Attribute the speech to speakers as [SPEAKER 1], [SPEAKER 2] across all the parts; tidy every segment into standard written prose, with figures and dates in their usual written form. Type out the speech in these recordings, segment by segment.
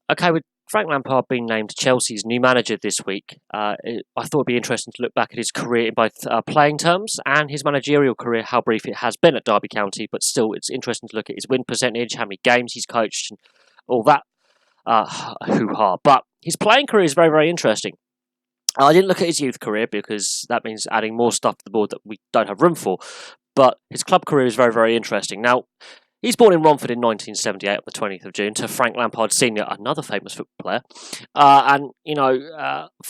[SPEAKER 1] Okay, with Frank Lampard being named Chelsea's new manager this week, I thought it'd be interesting to look back at his career in both playing terms and his managerial career, how brief it has been at Derby County, but still it's interesting to look at his win percentage, how many games he's coached, and all that hoo-ha. But his playing career is very, very interesting. I didn't look at his youth career because that means adding more stuff to the board that we don't have room for, but his club career is very, very interesting. Now, he's born in Romford in 1978 on the 20th of June to Frank Lampard Sr., another famous football player.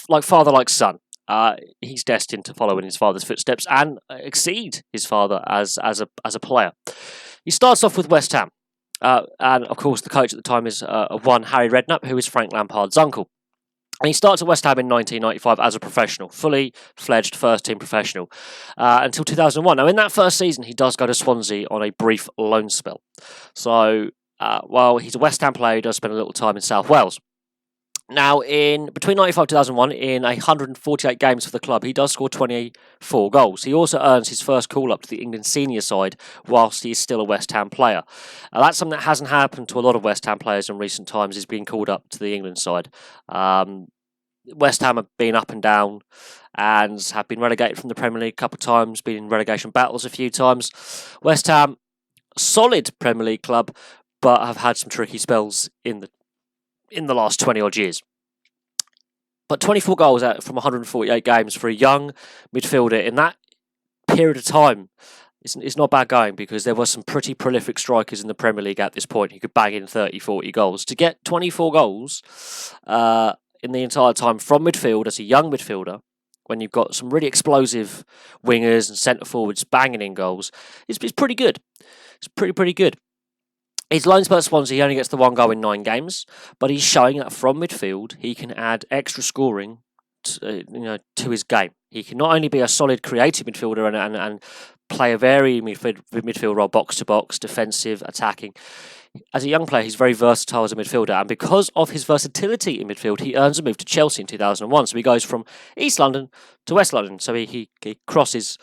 [SPEAKER 1] Like father, like son. He's destined to follow in his father's footsteps and exceed his father as a player. He starts off with West Ham. And, of course, the coach at the time is one Harry Redknapp, who is Frank Lampard's uncle. And he starts at West Ham in 1995 as a professional, fully fledged first-team professional, until 2001. Now, in that first season, he does go to Swansea on a brief loan spell. So, while he's a West Ham player, he does spend a little time in South Wales. Now, between 95 and 2001, in 148 games for the club, he does score 24 goals. He also earns his first call-up to the England senior side whilst he is still a West Ham player. That's something that hasn't happened to a lot of West Ham players in recent times, is being called up to the England side. West Ham have been up and down and have been relegated from the Premier League a couple of times, been in relegation battles a few times. West Ham, solid Premier League club, but have had some tricky spells in the last 20-odd years. But 24 goals out from 148 games for a young midfielder in that period of time is not bad going, because there were some pretty prolific strikers in the Premier League at this point who could bang in 30, 40 goals. To get 24 goals in the entire time from midfield as a young midfielder, when you've got some really explosive wingers and centre forwards banging in goals, it's pretty good. It's pretty good. His loan spell at Swansea, he only gets the one goal in 9 games, but he's showing that from midfield he can add extra scoring to his game. He can not only be a solid creative midfielder and play a very midfield role, box to box, defensive, attacking. As a young player, he's very versatile as a midfielder, and because of his versatility in midfield, he earns a move to Chelsea in 2001. So he goes from East London to West London. So he crosses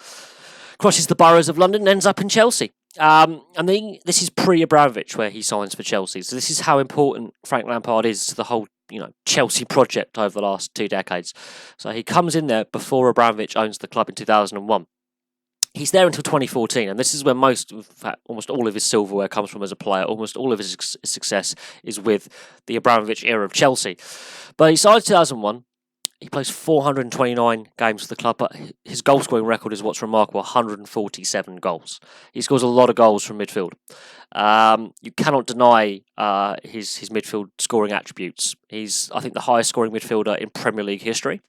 [SPEAKER 1] the boroughs of London and ends up in Chelsea. And then this is pre-Abramovich, where he signs for Chelsea. So this is how important Frank Lampard is to the whole, Chelsea project over the last 2 decades. So he comes in there before Abramovich owns the club in 2001. He's there until 2014, and this is where almost all of his silverware comes from as a player. Almost all of his success is with the Abramovich era of Chelsea. But he signs 2001. He plays 429 games for the club, but his goal-scoring record is what's remarkable, 147 goals. He scores a lot of goals from midfield. You cannot deny his midfield scoring attributes. He's, I think, the highest-scoring midfielder in Premier League history,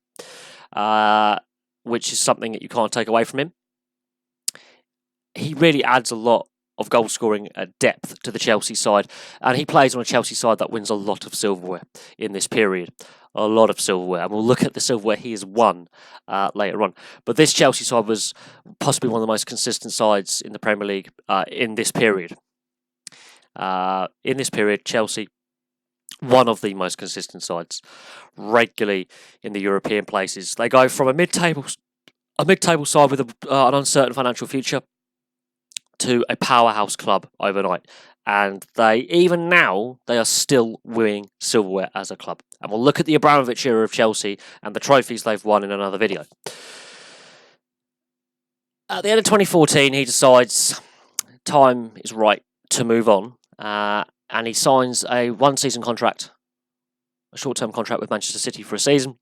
[SPEAKER 1] which is something that you can't take away from him. He really adds a lot of goal scoring depth to the Chelsea side, and he plays on a Chelsea side that wins a lot of silverware in this period. A lot of silverware, and we'll look at the silverware he has won later on. But this Chelsea side was possibly one of the most consistent sides in the Premier League in this period. Chelsea, one of the most consistent sides, regularly in the European places. They go from a mid-table side with an uncertain financial future to a powerhouse club overnight. And even now, they are still winning silverware as a club. And we'll look at the Abramovich era of Chelsea and the trophies they've won in another video. At the end of 2014, he decides time is right to move on. And he signs a one-season contract, a short-term contract with Manchester City for a season.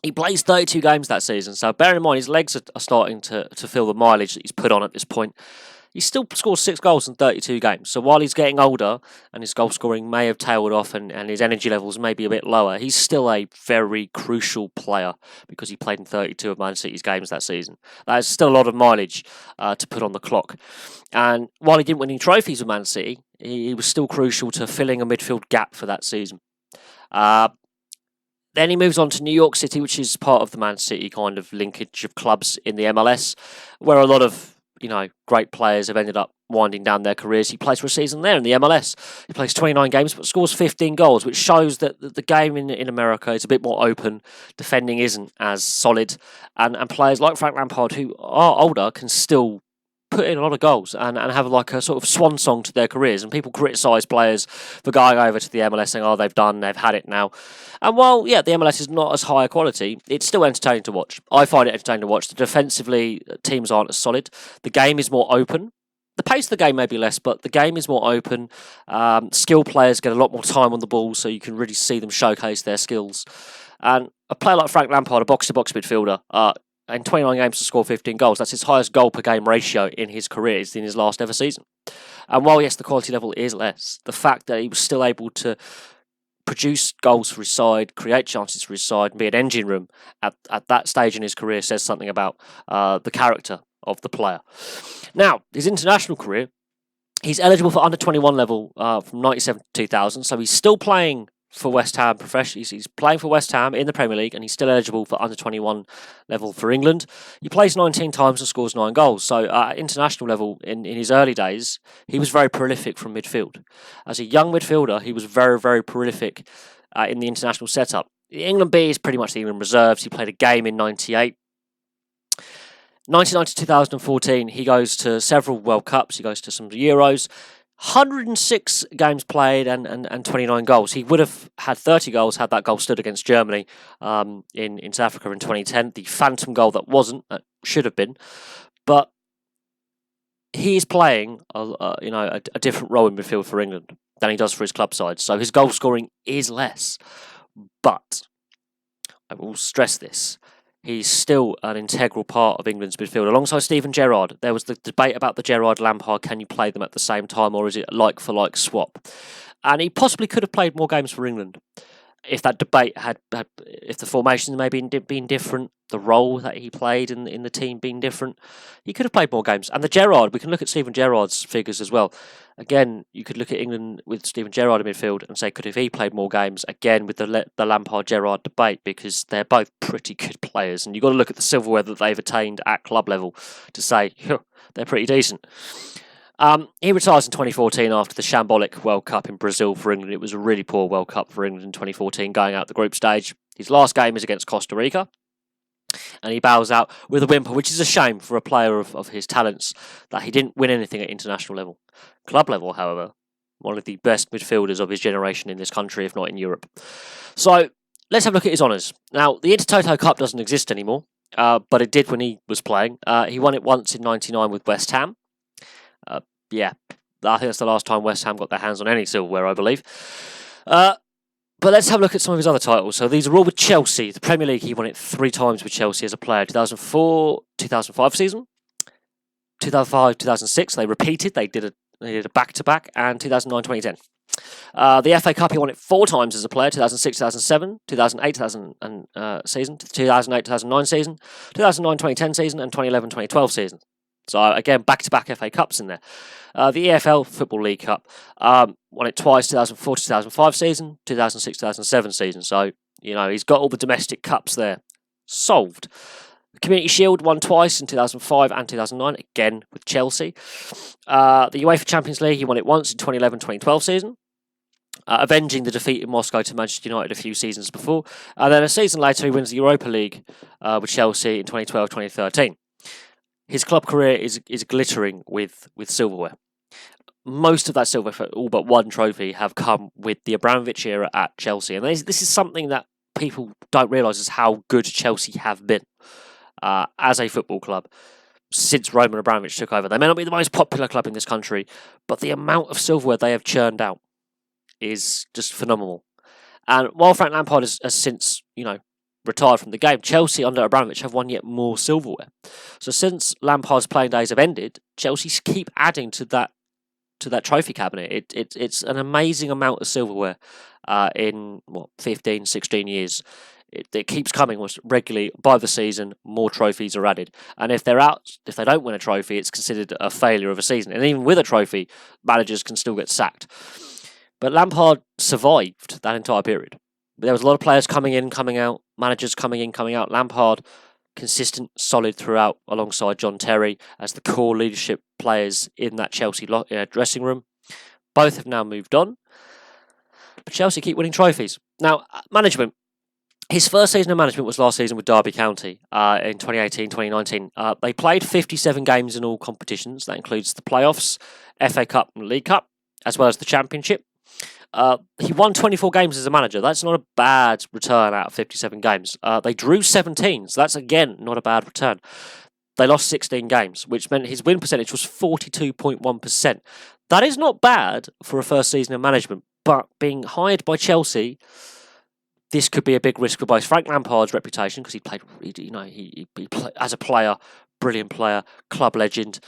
[SPEAKER 1] He plays 32 games that season, so bear in mind his legs are starting to feel the mileage that he's put on at this point. He still scores 6 goals in 32 games, so while he's getting older and his goal scoring may have tailed off and his energy levels may be a bit lower, he's still a very crucial player because he played in 32 of Man City's games that season. That is still a lot of mileage to put on the clock. And while he didn't win any trophies with Man City, he was still crucial to filling a midfield gap for that season. Then he moves on to New York City, which is part of the Man City kind of linkage of clubs in the MLS, where a lot of great players have ended up winding down their careers. He plays for a season there in the MLS. He plays 29 games but scores 15 goals, which shows that the game in America is a bit more open. Defending isn't as solid. And players like Frank Lampard, who are older, can still put in a lot of goals and have like a sort of swan song to their careers. And people criticise players for going over to the MLS saying, oh, they've had it now. And while, yeah, the MLS is not as high a quality, it's still entertaining to watch. I find it entertaining to watch. Defensively, teams aren't as solid. The game is more open. The pace of the game may be less, but the game is more open. Skilled players get a lot more time on the ball, so you can really see them showcase their skills. And a player like Frank Lampard, a box-to-box midfielder, in 29 games to score 15 goals. That's his highest goal per game ratio in his career. It's in his last ever season. And while, yes, the quality level is less, the fact that he was still able to produce goals for his side, create chances for his side, and be an engine room at that stage in his career says something about the character of the player. Now, his international career, he's eligible for under 21 level from 97 to 2000, so he's still playing for West Ham professionally. He's playing for West Ham in the Premier League, and he's still eligible for under 21 level for England. He plays 19 times and scores 9 goals. So at international level, in his early days, he was very prolific from midfield. As a young midfielder, he was very, very prolific in the international setup. The England B is pretty much the England reserves. He played a game in 98. 1990 to 2014, he goes to several World Cups. He goes to some Euros. 106 games played and 29 goals. He would have had 30 goals had that goal stood against Germany in South Africa in 2010. The phantom goal that wasn't, should have been. But he is playing a different role in midfield for England than he does for his club side. So his goal scoring is less. But I will stress this. He's still an integral part of England's midfield. Alongside Steven Gerrard, there was the debate about the Gerrard-Lampard, can you play them at the same time, or is it a like-for-like swap? And he possibly could have played more games for England if that debate had if the formations maybe been different, the role that he played in the team being different. He could have played more games. And the Gerrard, we can look at Steven Gerrard's figures as well. Again, you could look at England with Steven Gerrard in midfield and say, could have he played more games? Again, with the Lampard-Gerrard debate, because they're both pretty good players. And you've got to look at the silverware that they've attained at club level to say, they're pretty decent. He retires in 2014 after the shambolic World Cup in Brazil for England. It was a really poor World Cup for England in 2014, going out the group stage. His last game is against Costa Rica, and he bows out with a whimper, which is a shame for a player of his talents, that he didn't win anything at international level. Club level, however, one of the best midfielders of his generation in this country, if not in Europe. So, let's have a look at his honours. Now, the Intertoto Cup doesn't exist anymore, but it did when he was playing. He won it once in 99 with West Ham. I think that's the last time West Ham got their hands on any silverware, I believe. But let's have a look at some of his other titles. So these are all with Chelsea. The Premier League, he won it 3 times with Chelsea as a player. 2004, 2005 season. 2005, 2006, they repeated. They did a back-to-back. And 2009, 2010. The FA Cup, he won it 4 times as a player. 2006, 2007, 2008, 2000 season, 2008, 2009 season, 2009, 2010 season, and 2011, 2012 season. So, again, back-to-back FA Cups in there. The EFL Football League Cup, won it twice, 2004-2005 season, 2006-2007 season. So, he's got all the domestic cups there. Solved. The Community Shield won twice in 2005 and 2009, again with Chelsea. The UEFA Champions League, he won it once in 2011-2012 season. Avenging the defeat in Moscow to Manchester United a few seasons before. And then a season later, he wins the Europa League with Chelsea in 2012-2013. His club career is glittering with silverware. Most of that silverware, all but one trophy, have come with the Abramovich era at Chelsea. And this is something that people don't realise is how good Chelsea have been as a football club since Roman Abramovich took over. They may not be the most popular club in this country, but the amount of silverware they have churned out is just phenomenal. And while Frank Lampard has since, retired from the game, Chelsea under Abramovich have won yet more silverware. So since Lampard's playing days have ended, Chelsea keep adding to that trophy cabinet. It's an amazing amount of silverware in 15, 16 years. It keeps coming regularly. By the season, more trophies are added. And if they don't win a trophy, it's considered a failure of a season. And even with a trophy, managers can still get sacked. But Lampard survived that entire period. There was a lot of players coming in, coming out, managers coming in, coming out. Lampard, consistent, solid throughout, alongside John Terry as the core leadership players in that Chelsea dressing room. Both have now moved on, but Chelsea keep winning trophies. Now, management. His first season of management was last season with Derby County in 2018-2019. They played 57 games in all competitions. That includes the playoffs, FA Cup and League Cup, as well as the Championship. He won 24 games as a manager. That's not a bad return out of 57 games. They drew 17, so that's, again, not a bad return. They lost 16 games, which meant his win percentage was 42.1%. That is not bad for a first season of management, but being hired by Chelsea, this could be a big risk for both Frank Lampard's reputation, because he played, he played as a player, brilliant player, club legend,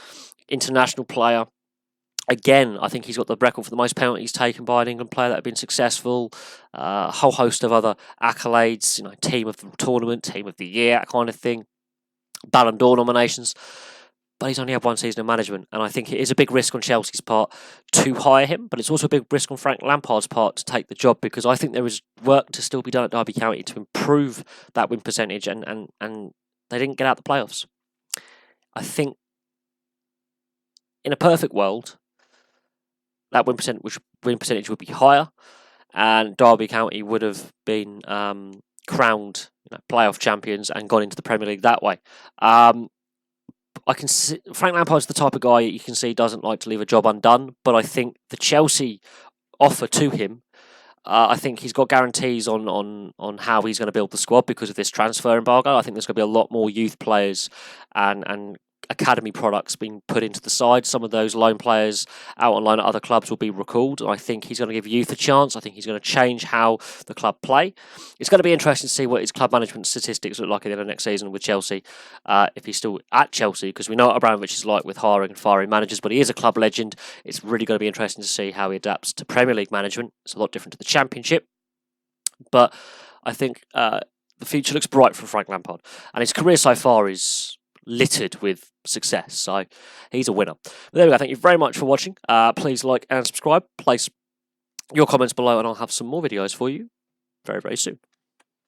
[SPEAKER 1] international player. Again, I think he's got the record for the most penalties taken by an England player that have been successful. A whole host of other accolades, team of the tournament, team of the year, that kind of thing. Ballon d'Or nominations. But he's only had one season of management, and I think it is a big risk on Chelsea's part to hire him, but it's also a big risk on Frank Lampard's part to take the job, because I think there is work to still be done at Derby County to improve that win percentage, and they didn't get out the playoffs. I think in a perfect world, that win percentage would be higher, and Derby County would have been crowned playoff champions and gone into the Premier League that way. I can see Frank Lampard's the type of guy you can see doesn't like to leave a job undone, but I think the Chelsea offer to him, I think he's got guarantees on how he's going to build the squad because of this transfer embargo. I think there's going to be a lot more youth players and academy products being put into the side. Some of those loan players out on loan at other clubs will be recalled. I think he's going to give youth a chance. I think he's going to change how the club play. It's going to be interesting to see what his club management statistics look like at the end of next season with Chelsea, if he's still at Chelsea, because we know what Abramovich is like with hiring and firing managers, but he is a club legend. It's really going to be interesting to see how he adapts to Premier League management. It's a lot different to the Championship, but I think the future looks bright for Frank Lampard, and his career so far is littered with success, so he's a winner. But there we go. Thank you very much for watching. Please like and subscribe. Place your comments below, and I'll have some more videos for you very, very soon.